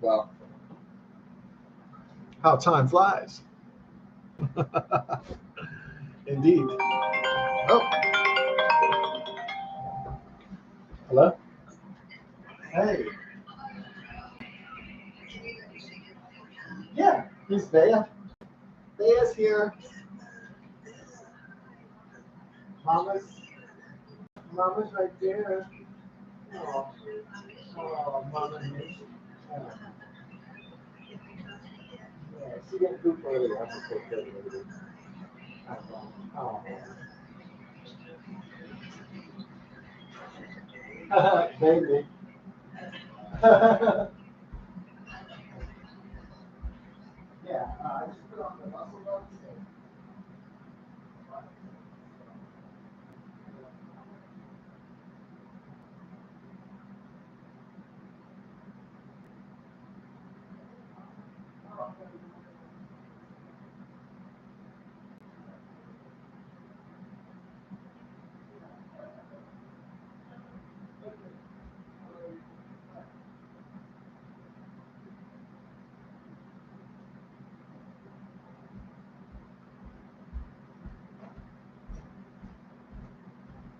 Well, how time flies. Indeed. Oh, hello. Hey. Yeah, Miss Bea. Bea's here. Mama's, Mama's right there. Oh, oh, Mama needs. Yeah, yeah, she got poop earlier. I'm just take care of it. Oh, oh. Baby. Yeah, I just put on the muscle buttons.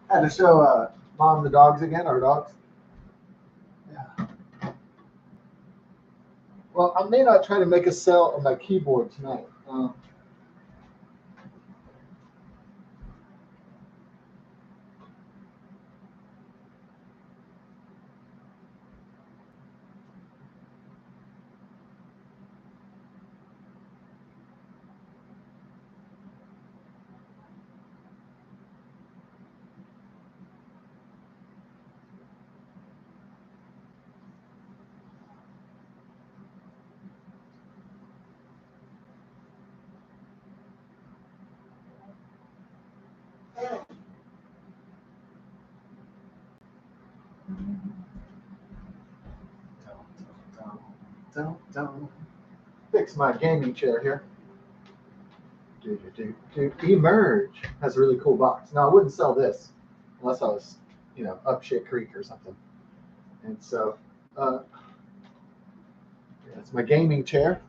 Had to show mom the dogs again, our dogs. Yeah. Well, I may not try to make a cell on my keyboard tonight. Don't fix my gaming chair here. Emerge has a really cool box. Now I wouldn't sell this unless I was, up shit creek or something. And so, yeah, it's my gaming chair.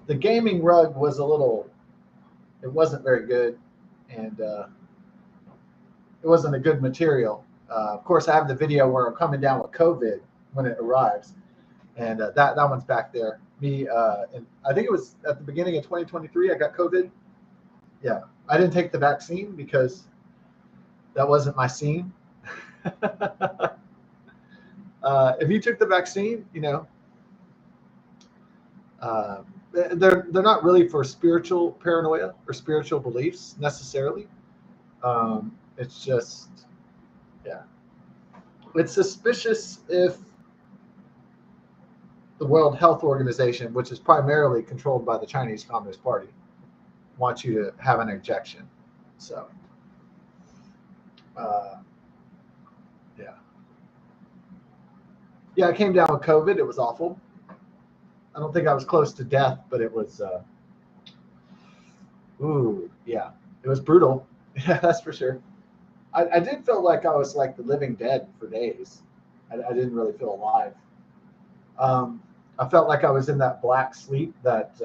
The gaming rug was it wasn't very good, and it wasn't a good material. Of course, I have the video where I'm coming down with COVID when it arrives, and that one's back there. Me, and I think it was at the beginning of 2023. I got COVID. Yeah, I didn't take the vaccine because that wasn't my scene. If you took the vaccine, uh, they're not really for spiritual paranoia or spiritual beliefs necessarily. It's just, yeah, it's suspicious if the World Health Organization, which is primarily controlled by the Chinese Communist Party, wants you to have an injection. So, uh, yeah. Yeah, I came down with COVID. It was awful. I don't think I was close to death, but it was, yeah, it was brutal. Yeah, that's for sure. I did feel like I was like the living dead for days. I didn't really feel alive. I felt like I was in that black sleep that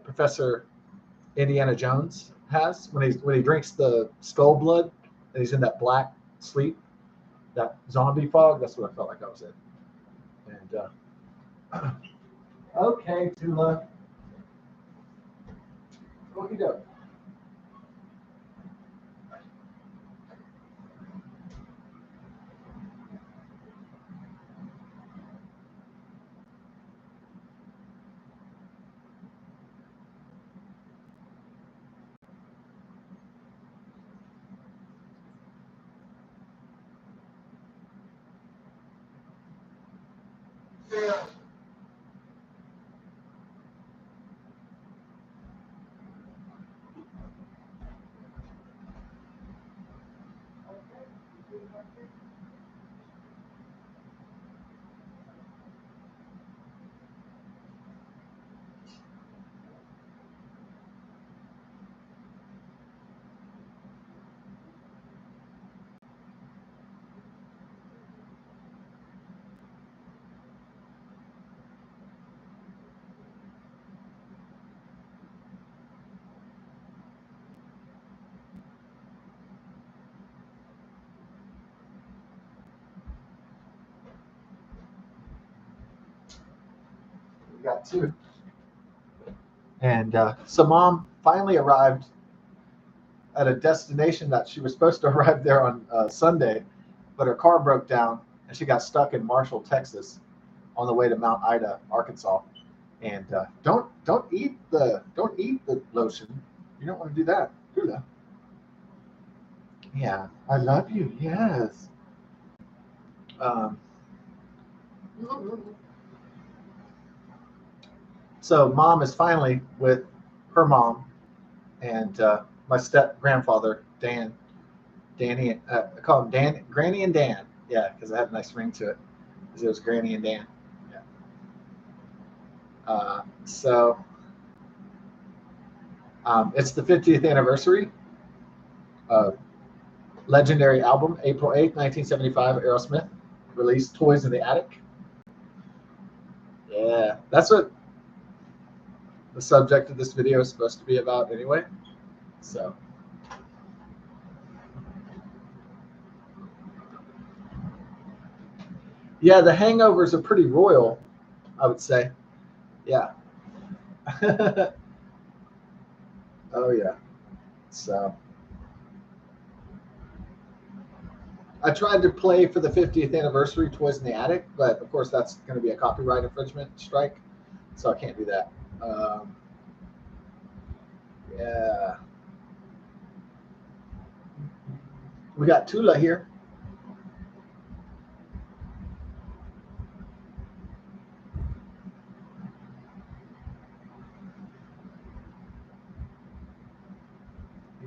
Professor Indiana Jones has when he drinks the skull blood, and he's in that black sleep, that zombie fog. That's what I felt like I was in. And okay, Tula, okie doke. got two. And so Mom finally arrived at a destination that she was supposed to arrive there on Sunday, but her car broke down and she got stuck in Marshall, Texas, on the way to Mount Ida, Arkansas. And don't eat the lotion. You don't want to do that. Do that. Yeah, I love you. Yes. Um, so Mom is finally with her mom and my step grandfather Dan. Danny, I call him Dan, Granny and Dan. Yeah, because it had a nice ring to it. Because it was Granny and Dan. Yeah. So it's the 50th anniversary. Legendary album, April 8th, 1975, Aerosmith, released Toys in the Attic. Yeah, that's what the subject of this video is supposed to be about anyway. So, yeah, the hangovers are pretty royal, I would say. Yeah. Oh, yeah. So, I tried to play for the 50th anniversary Toys in the Attic, but of course that's going to be a copyright infringement strike, so I can't do that. Yeah. We got Tula here.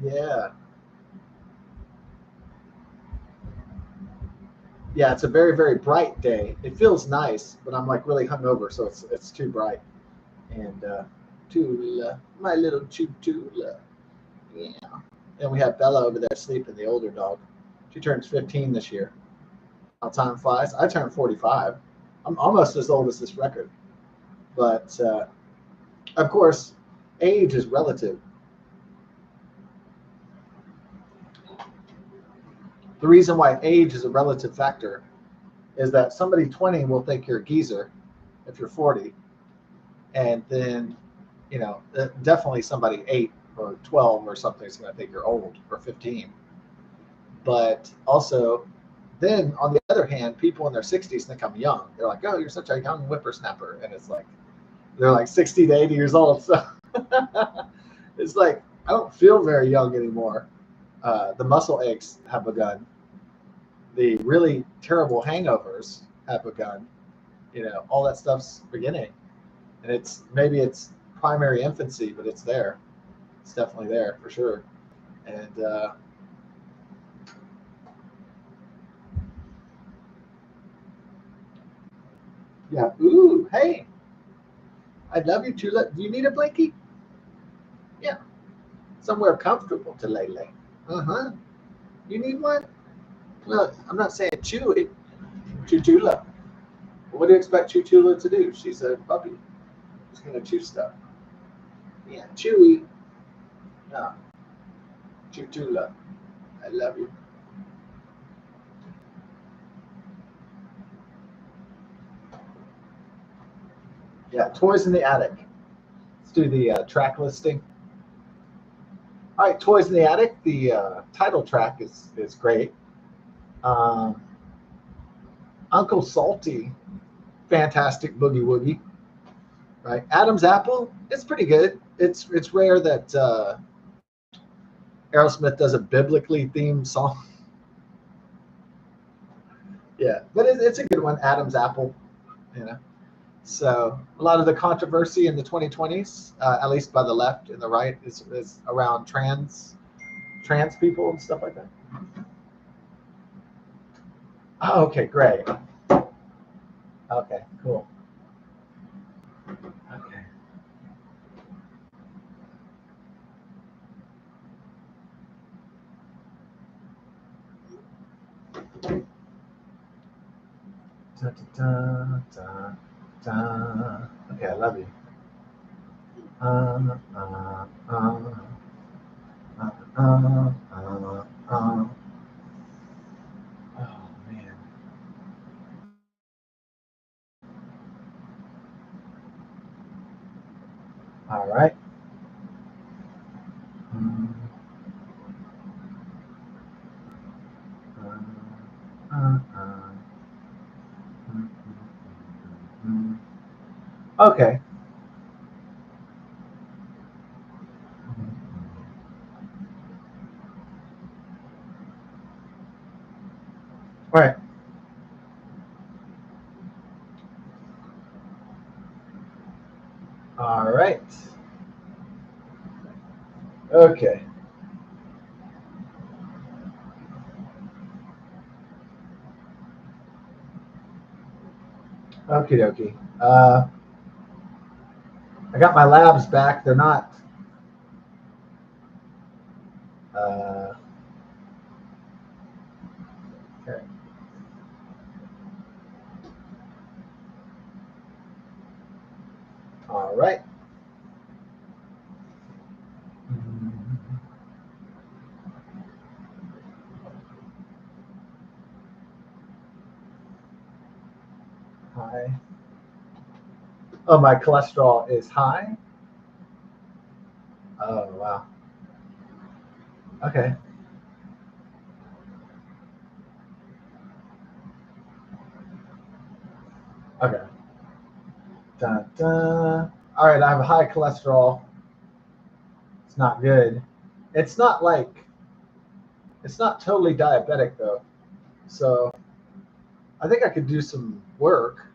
Yeah. Yeah, it's a very, very bright day. It feels nice, but I'm like really hungover, so it's too bright. And Tula, my little Tula. Yeah. And we have Bella over there sleeping, the older dog. She turns 15 this year. How time flies. I turned 45. I'm almost as old as this record. But of course, age is relative. The reason why age is a relative factor is that somebody 20 will think you're a geezer if you're 40. And then, definitely somebody 8 or 12 or something is going to think you're old, or 15. But also, then on the other hand, people in their 60s think I'm young. They're like, oh, you're such a young whippersnapper. And it's like, they're like 60 to 80 years old. So it's like, I don't feel very young anymore. The muscle aches have begun. The really terrible hangovers have begun. All that stuff's beginning. And maybe it's primary infancy, but it's there. It's definitely there for sure. And yeah. Ooh, hey, I love you, Tula. Do you need a blankie? Yeah. Somewhere comfortable to lay. Uh-huh. You need one? Well, I'm not saying Chewy. Chutula. What do you expect Chutula to do? She's a puppy. She's going to chew stuff. Yeah, Chewy. No. Chutula. I love you. Yeah, Toys in the Attic. Let's do the track listing. All right, Toys in the Attic. The title track is great. Uncle Salty, fantastic boogie woogie. Right, Adam's Apple. It's pretty good. It's rare that Aerosmith does a biblically themed song. Yeah, but it's a good one. Adam's Apple. You know. So a lot of the controversy in the 2020s, at least by the left and the right, is around trans people and stuff like that. Oh, okay, great. Okay, cool. Okay. Da, da, da, da. Okay, I love you. Uh, uh, uh, uh, uh, uh. Oh man. All right. Okay. All right. All right. Okay. Okie dokie. I got my labs back. They're not. Uh, okay. All right. High. Oh, my cholesterol is high. Oh, wow. Okay. Okay. Dun, dun. All right. I have a high cholesterol. It's not good. It's not like, it's not totally diabetic though. So I think I could do some work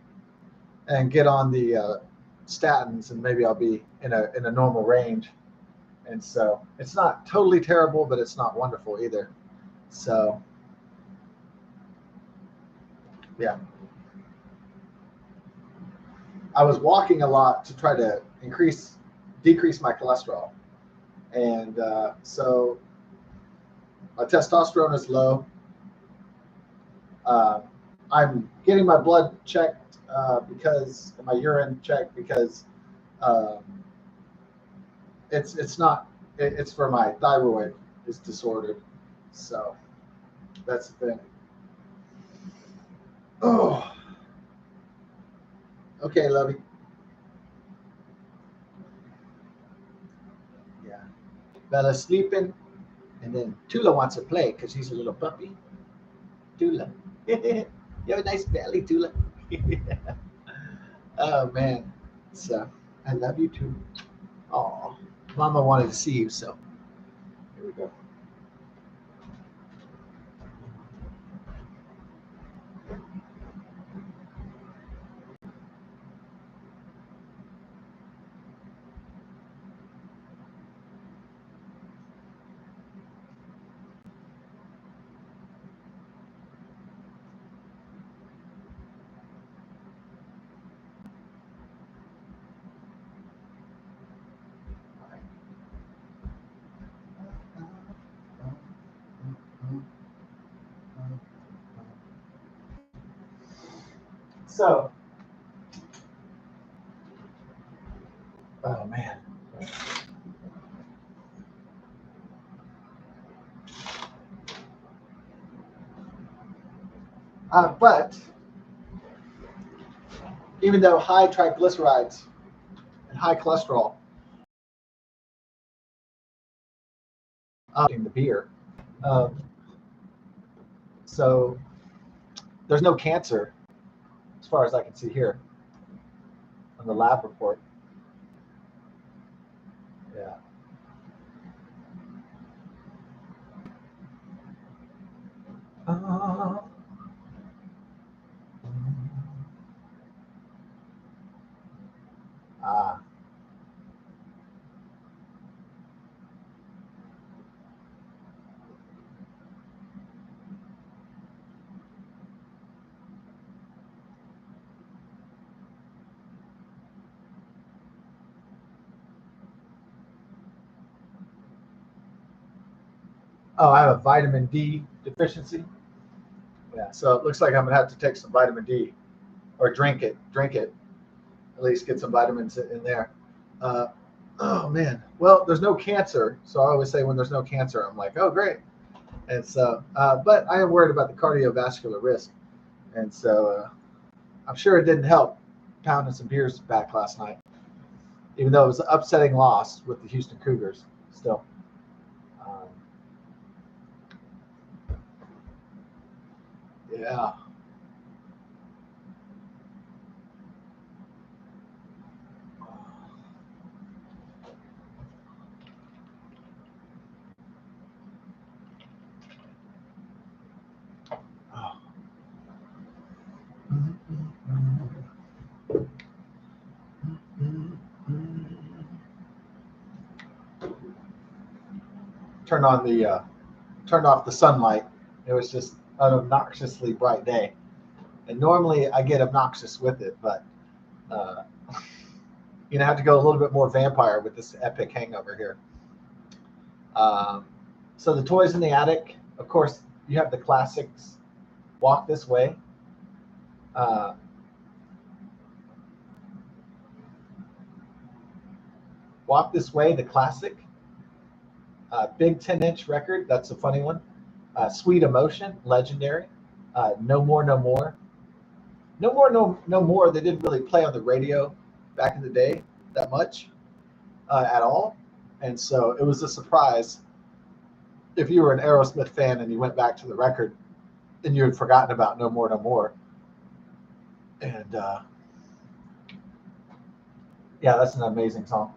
and get on the statins, and maybe I'll be in a normal range. And so it's not totally terrible, but it's not wonderful either. So yeah, I was walking a lot to try to decrease my cholesterol, and so my testosterone is low. Uh, I'm getting my blood checked because my urine checked because um, it's not it's for my thyroid is disordered. So that's the thing. Oh, okay, Lovey. Yeah. Bella's sleeping, and then Tula wants to play because she's a little puppy. Tula. You have a nice belly, Tula. Oh man. So I love you too. Oh, Mama wanted to see you, so here we go. So, oh man. But even though high triglycerides and high cholesterol, in the beer, um, so there's no cancer as far as I can see here on the lab report. Yeah. Uh, ah. Oh, I have a vitamin D deficiency. Yeah, so it looks like I'm gonna have to take some vitamin D or drink it. Drink it. At least get some vitamins in there. Uh, oh man. Well, there's no cancer, so I always say when there's no cancer, I'm like, oh great. And so, but I am worried about the cardiovascular risk, and so I'm sure it didn't help pounding some beers back last night. even though it was an upsetting loss with the Houston Cougars. Still, yeah. Turned on the turned off the sunlight. It was just an obnoxiously bright day, and normally I get obnoxious with it, but you know, I have to go a little bit more vampire with this epic hangover here. Um, so the toys in the attic, of course, you have the classics. Walk This Way. Uh, Walk This Way, the classic. Big 10-inch record. That's a funny one. Sweet Emotion, legendary. No More, No More. No More, No More. They didn't really play on the radio back in the day that much at all. And so it was a surprise if you were an Aerosmith fan and you went back to the record and you had forgotten about No More, No More. And yeah, that's an amazing song.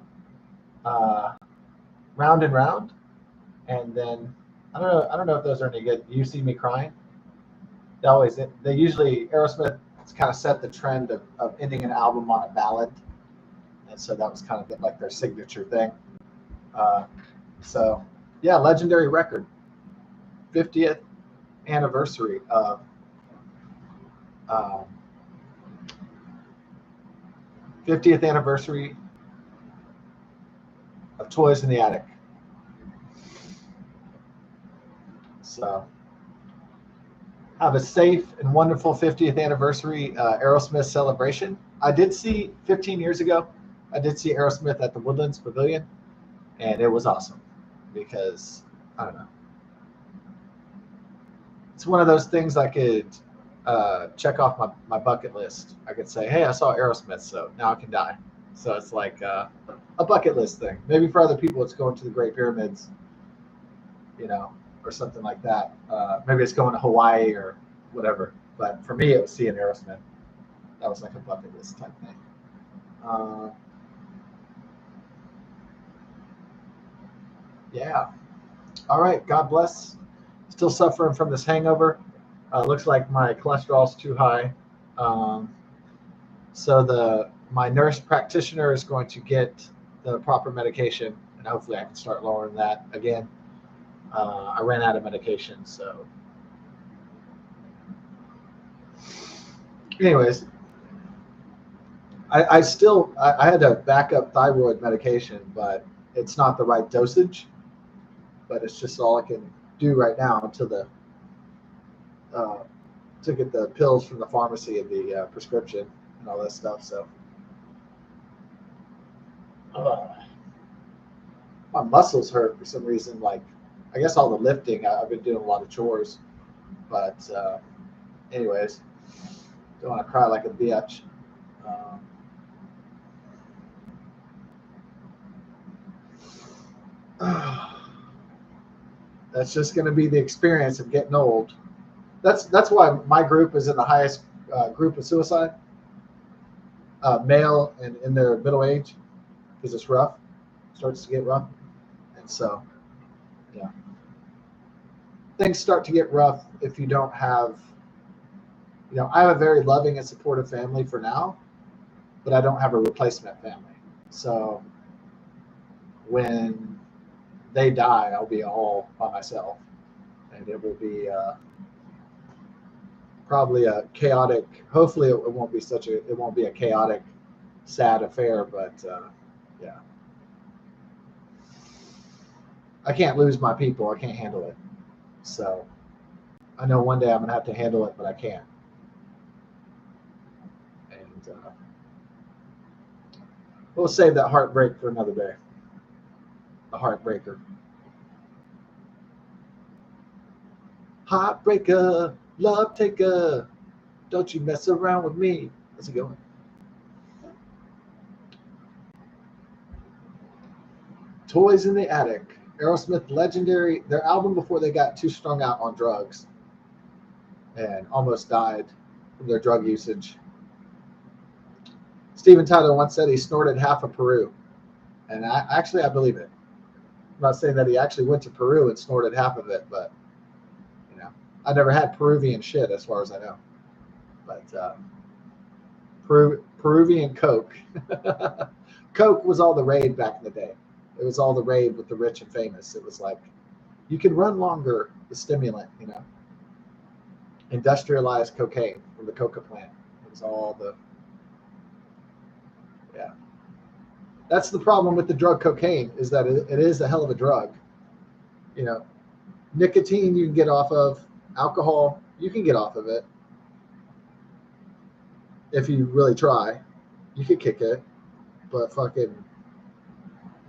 Round and Round. And then I don't know if those are any good. You See Me Crying. They usually Aerosmith kind of set the trend of ending an album on a ballad, and so that was kind of like their signature thing. Uh, so yeah, legendary record, 50th anniversary of um, 50th anniversary of Toys in the Attic. So have a safe and wonderful 50th anniversary Aerosmith celebration. I did see 15 years ago, I did see Aerosmith at the Woodlands Pavilion, and it was awesome because I don't know. It's one of those things I could check off my bucket list. I could say, hey, I saw Aerosmith, so now I can die. So it's like a bucket list thing. Maybe for other people, it's going to the Great Pyramids, you know, or something like that. Maybe it's going to Hawaii or whatever. But for me, it was seeing Aerosmith. That was like a bucket list type thing. Yeah. All right. God bless. Still suffering from this hangover. Looks like my cholesterol's too high. Um, so my nurse practitioner is going to get the proper medication, and hopefully I can start lowering that again. I ran out of medication, so. Anyways, I had a backup thyroid medication, but it's not the right dosage. But it's just all I can do right now until to get the pills from the pharmacy and the prescription and all that stuff. So my muscles hurt for some reason. Like I guess all the lifting. I've been doing a lot of chores, but anyways, don't want to cry like a bitch. That's just going to be the experience of getting old. That's why my group is in the highest group of suicide, male and in their middle age, because it's rough. It starts to get rough, and so yeah, things start to get rough if you don't have. You know, I have a very loving and supportive family for now, but I don't have a replacement family. So when they die, I'll be all by myself, and it will be probably a chaotic. Hopefully, it won't be it won't be a chaotic, sad affair. But yeah, I can't lose my people. I can't handle it. So I know one day I'm gonna have to handle it, but I can't. And we'll save that heartbreak for another day. The heartbreaker. Heartbreaker, love taker, don't you mess around with me. How's it going? Toys in the Attic. Aerosmith legendary, their album before they got too strung out on drugs and almost died from their drug usage. Steven Tyler once said he snorted half of Peru. And I believe it. I'm not saying that he actually went to Peru and snorted half of it, but you know, I never had Peruvian shit as far as I know. But Peruvian Coke. Coke was all the rage back in the day. It was all the rage with the rich and famous. It was like, you can run longer, the stimulant, you know. Industrialized cocaine from the coca plant. It was all the, yeah. That's the problem with the drug cocaine, is that it is a hell of a drug. You know, nicotine you can get off of, alcohol you can get off of it. If you really try, you could kick it. But fucking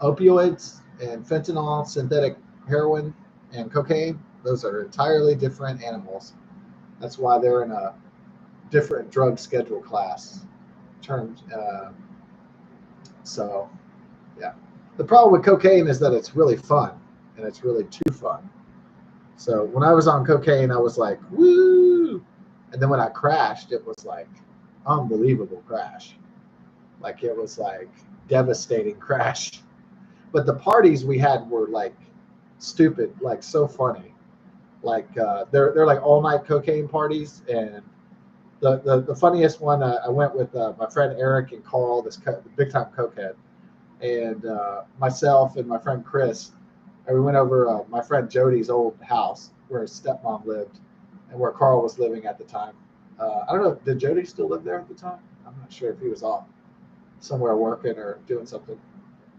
opioids and fentanyl, synthetic heroin, and cocaine, those are entirely different animals. That's why they're in a different drug schedule class terms. So, yeah. The problem with cocaine is that it's really fun, and it's really too fun. So when I was on cocaine, I was like, woo! And then when I crashed, it was like unbelievable crash. Like it was like devastating crash. But the parties we had were like stupid, like so funny. Like they're like all night cocaine parties, and the funniest one I went with my friend Eric and Carl, this big time cokehead, and myself and my friend Chris, and we went over my friend Jody's old house where his stepmom lived, and where Carl was living at the time. I don't know, did Jody still live there at the time? I'm not sure if he was off somewhere working or doing something,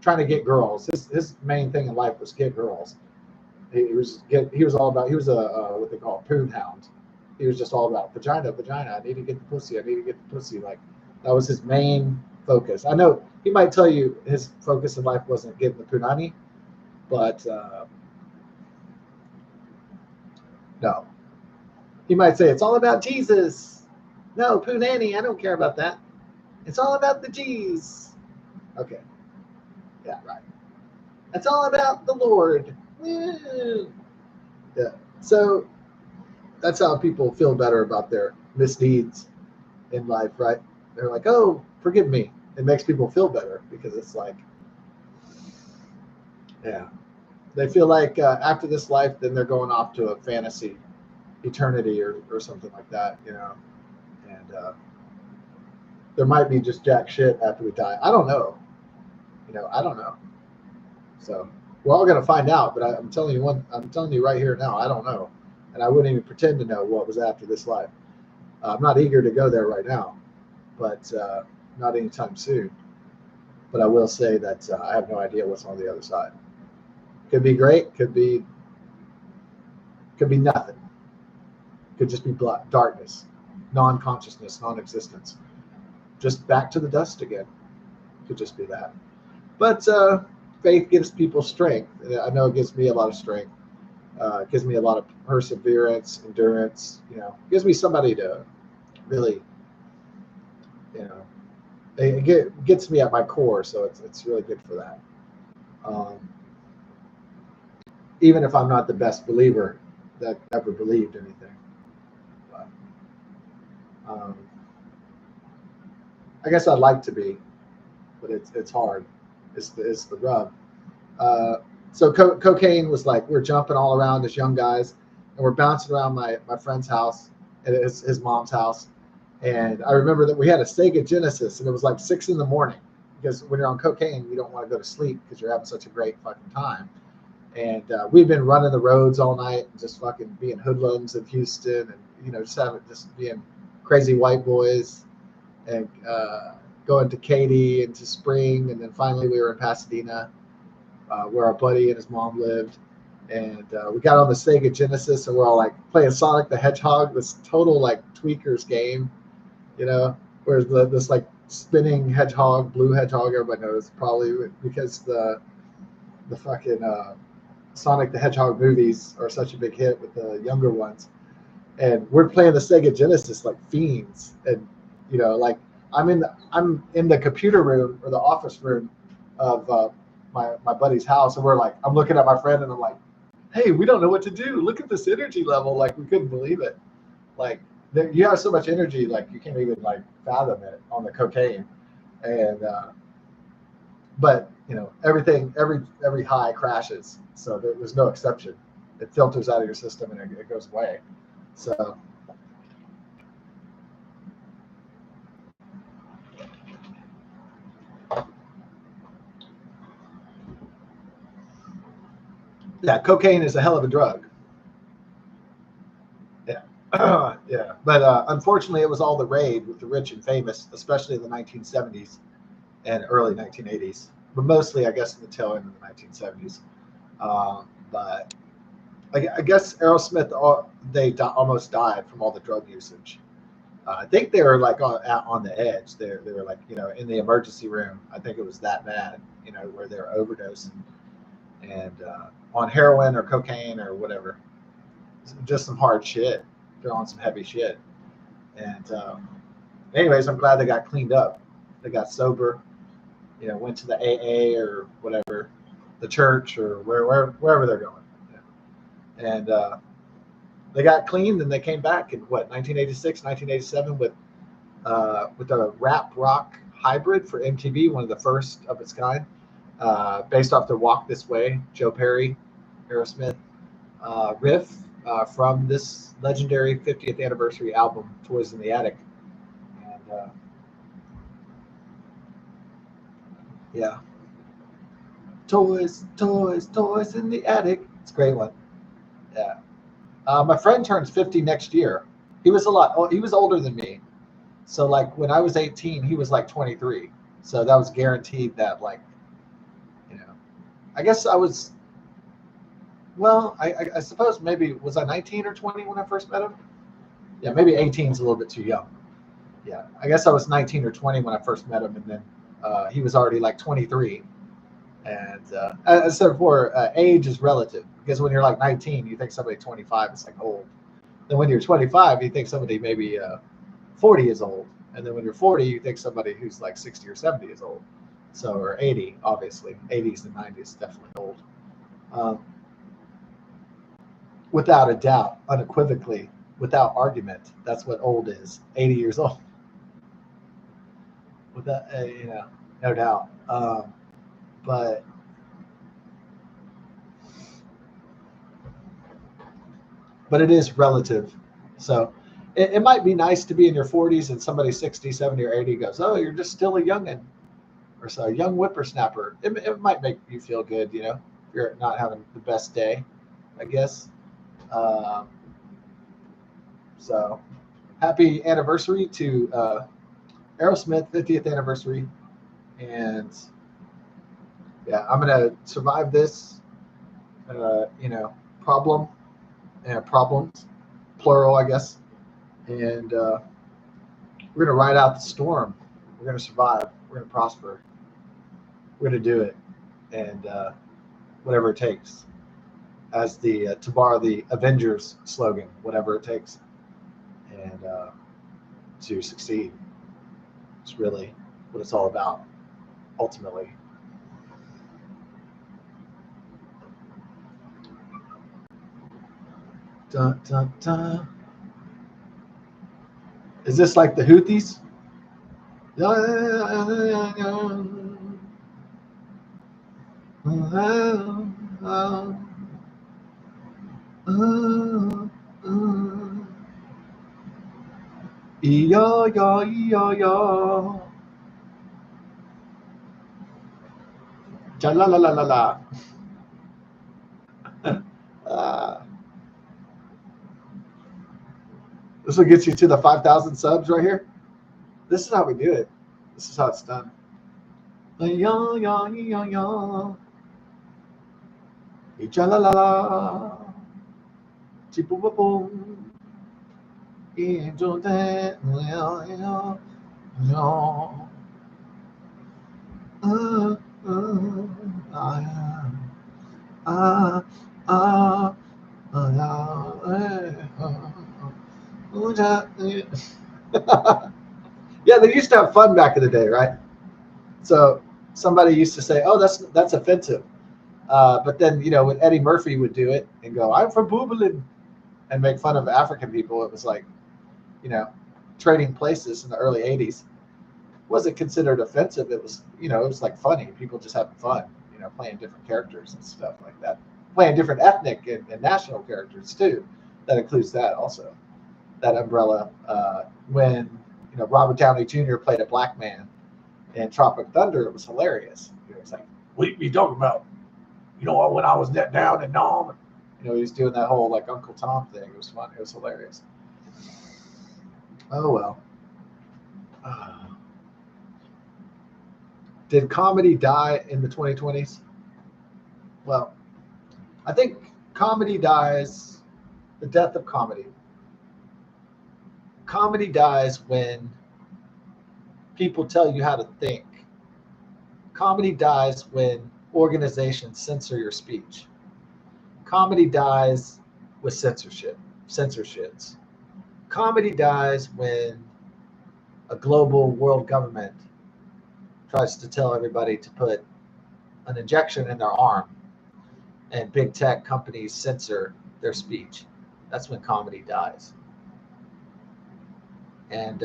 trying to get girls. His main thing in life was get girls. He was all about, he was a what they call a poon hound. He was just all about vagina. I need to get the pussy. Like that was his main focus. I know he might tell you his focus in life wasn't getting the punani, but no. He might say it's all about Jesus. No, punani, I don't care about that. It's all about the G's. Okay. Yeah, right. It's all about the Lord. Yeah. So that's how people feel better about their misdeeds in life, right? They're like, oh, forgive me. It makes people feel better because it's like, yeah. They feel like after this life, then they're going off to a fantasy eternity or something like that, you know. And there might be just jack shit after we die. I don't know. You know, I don't know. So we're all gonna find out. But I'm telling you right here now, I don't know, and I wouldn't even pretend to know what was after this life. I'm not eager to go there right now, but not anytime soon. But I will say that I have no idea what's on the other side. Could be great. Could be nothing. Could just be darkness, non-consciousness, non-existence. Just back to the dust again. Could just be that. But faith gives people strength. I know it gives me a lot of strength. It gives me a lot of perseverance, endurance. You know, it gives me somebody to really, you know, it gets me at my core. So it's really good for that. Even if I'm not the best believer that ever believed anything. But, I guess I'd like to be, but it's hard. It's the rub. So cocaine was like, we're jumping all around as young guys, and we're bouncing around my friend's house and his mom's house. And I remember that we had a Sega Genesis, and it was like 6 a.m. because when you're on cocaine, you don't want to go to sleep because you're having such a great fucking time. And we've been running the roads all night and just fucking being hoodlums in Houston, and you know, just being crazy white boys, and going to Katy and to Spring, and then finally we were in Pasadena, where our buddy and his mom lived. And we got on the Sega Genesis, and we're all like playing Sonic the Hedgehog, this total like tweakers game, you know, whereas this like spinning hedgehog, blue hedgehog, everybody knows probably because the fucking Sonic the Hedgehog movies are such a big hit with the younger ones. And we're playing the Sega Genesis like fiends, and you know, like I'm in the computer room or the office room of my buddy's house, and we're like, I'm looking at my friend, and I'm like, hey, we don't know what to do. Look at this energy level. Like, we couldn't believe it. Like, you have so much energy, like you can't even like fathom it on the cocaine. And but everything, every high crashes, so there's no exception. It filters out of your system and it goes away. So yeah, cocaine is a hell of a drug. Yeah. Yeah, but unfortunately, it was all the rage with the rich and famous, especially in the 1970s and early 1980s, but mostly, I guess, in the tail end of the 1970s. But I guess Aerosmith, they almost died from all the drug usage. I think they were like on the edge. They were like, in the emergency room. I think it was that bad, where they were overdosing and on heroin or cocaine or whatever. Just some hard shit. They're on some heavy shit. And anyways, I'm glad they got cleaned up. They got sober. Went to the AA or whatever, the church or wherever they're going. And they got cleaned and they came back in 1986, 1987 with a rap rock hybrid for MTV, one of the first of its kind, based off the Walk This Way, Joe Perry, Aerosmith riff from this legendary 50th anniversary album, Toys in the Attic. And yeah. Toys, toys, toys in the attic. It's a great one. Yeah. My friend turns 50 next year. He was he was older than me. So like when I was 18, he was like 23. So that was guaranteed that like, I guess I was, well, I suppose maybe, was I 19 or 20 when I first met him? Yeah, maybe 18 is a little bit too young. Yeah, I guess I was 19 or 20 when I first met him, and then he was already like 23. And as I said before, age is relative, because when you're like 19, you think somebody 25 is like old. Then when you're 25, you think somebody maybe 40 is old. And then when you're 40, you think somebody who's like 60 or 70 is old. So, or 80, obviously. 80s and 90s, definitely old. Without a doubt, unequivocally, without argument, that's what old is. 80 years old. Without, no doubt. But it is relative. So it might be nice to be in your 40s and somebody 60, 70, or 80 goes, oh, you're just still a youngin', or so a young whippersnapper. It might make you feel good, if you're not having the best day, I guess. So happy anniversary to Aerosmith, 50th anniversary. And yeah, I'm going to survive this, problem and problems, plural, I guess. And we're going to ride out the storm. We're going to survive. We're going to prosper. We're going to do it. And whatever it takes. As to borrow the Avengers slogan, whatever it takes. And to succeed. It's really what it's all about, ultimately. Dun, dun, dun. Is this like the Houthis? La la la la la. This will get you to the 5,000 subs right here. This is how we do it. This is how it's done. La la la la. La la la. Boom. Yeah, they used to have fun back in the day, right? So somebody used to say, "Oh, that's offensive," but then when Eddie Murphy would do it and go, "I'm from Boobalin," and make fun of African people, it was like, trading places in the early '80s wasn't considered offensive. It was, it was like funny. People just having fun, playing different characters and stuff like that, playing different ethnic and national characters too. That includes that also. That umbrella. When Robert Downey Jr. played a black man in Tropic Thunder, it was hilarious. It's like, what are you talking about? When I was net down in Nam, he was doing that whole like Uncle Tom thing. It was fun. It was hilarious. Oh well. Did comedy die in the 2020s? Well, I think comedy dies, the death of comedy. Comedy dies when people tell you how to think. Comedy dies when organizations censor your speech. Comedy dies with censorships. Comedy dies when a global world government tries to tell everybody to put an injection in their arm, and big tech companies censor their speech. That's when comedy dies. And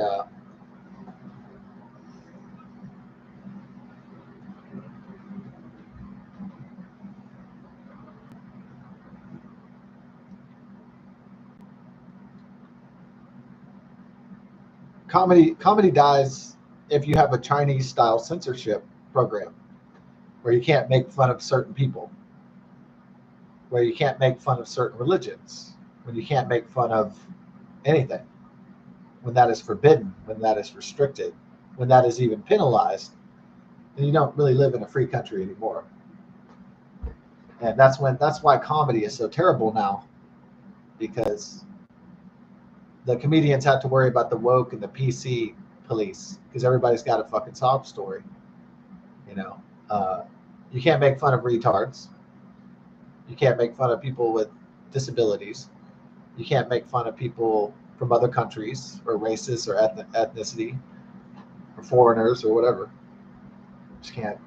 comedy dies if you have a Chinese style censorship program where you can't make fun of certain people, where you can't make fun of certain religions, when you can't make fun of anything, when that is forbidden, when that is restricted, when that is even penalized, then you don't really live in a free country anymore. And that's why comedy is so terrible now, because the comedians have to worry about the woke and the PC police, because everybody's got a fucking sob story. You can't make fun of retards. You can't make fun of people with disabilities. You can't make fun of people from other countries or races or ethnicity or foreigners or whatever. Just can't.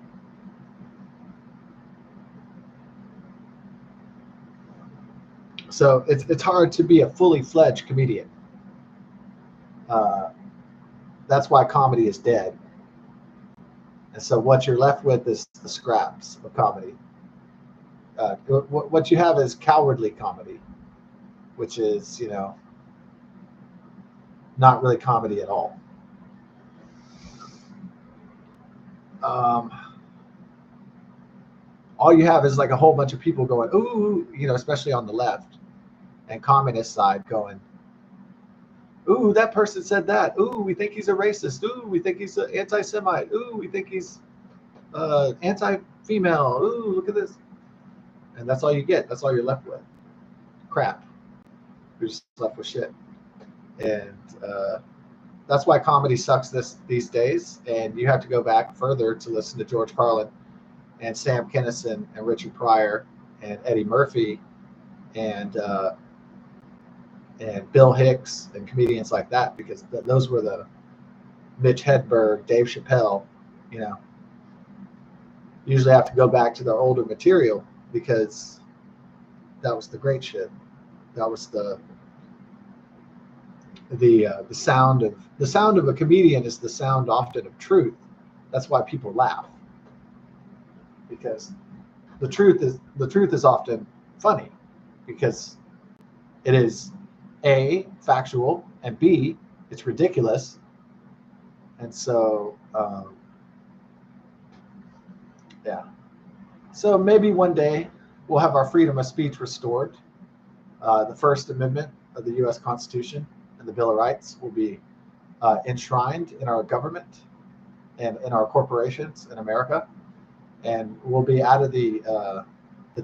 So it's hard to be a fully fledged comedian. That's why comedy is dead. And so what you're left with is the scraps of comedy. What you have is cowardly comedy, which is, not really comedy at all. All you have is like a whole bunch of people going, ooh, especially on the left and communist side going, ooh, that person said that. Ooh, we think he's a racist. Ooh, we think he's an anti-Semite. Ooh, we think he's anti-female. Ooh, look at this. And that's all you get. That's all you're left with. Crap. You're just left with shit. And that's why comedy sucks these days. And you have to go back further to listen to George Carlin and Sam Kinison and Richard Pryor and Eddie Murphy and Bill Hicks and comedians like that, because those were the Mitch Hedberg, Dave Chappelle. Usually have to go back to their older material, because that was the great shit. That was the sound of a comedian is the sound often of truth. That's why people laugh, because the truth is often funny, because it is A, factual, and B, it's ridiculous. And so yeah, so maybe one day we'll have our freedom of speech restored. The First Amendment of the U.S. Constitution and the Bill of Rights will be enshrined in our government and in our corporations in America, and we'll be out of the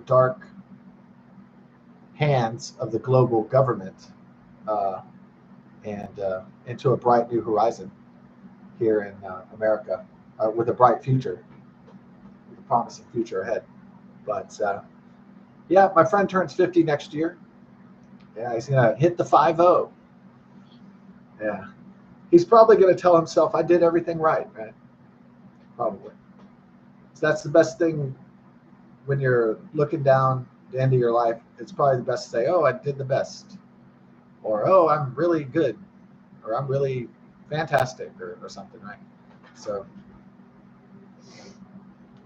dark hands of the global government and into a bright new horizon here in America, with a bright future, with a promising future ahead. But yeah, my friend turns 50 next year. Yeah, he's gonna hit the 5-0. Yeah, he's probably gonna tell himself, "I did everything right," Probably. So that's the best thing when you're looking down the end of your life. It's probably the best to say, oh, I did the best, or oh, I'm really good, or I'm really fantastic, or something, right? So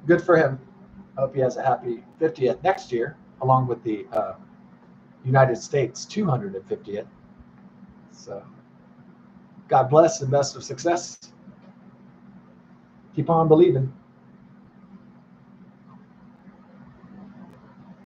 good for him. I hope he has a happy 50th next year, along with the United States 250th. So God bless and best of success. Keep on believing.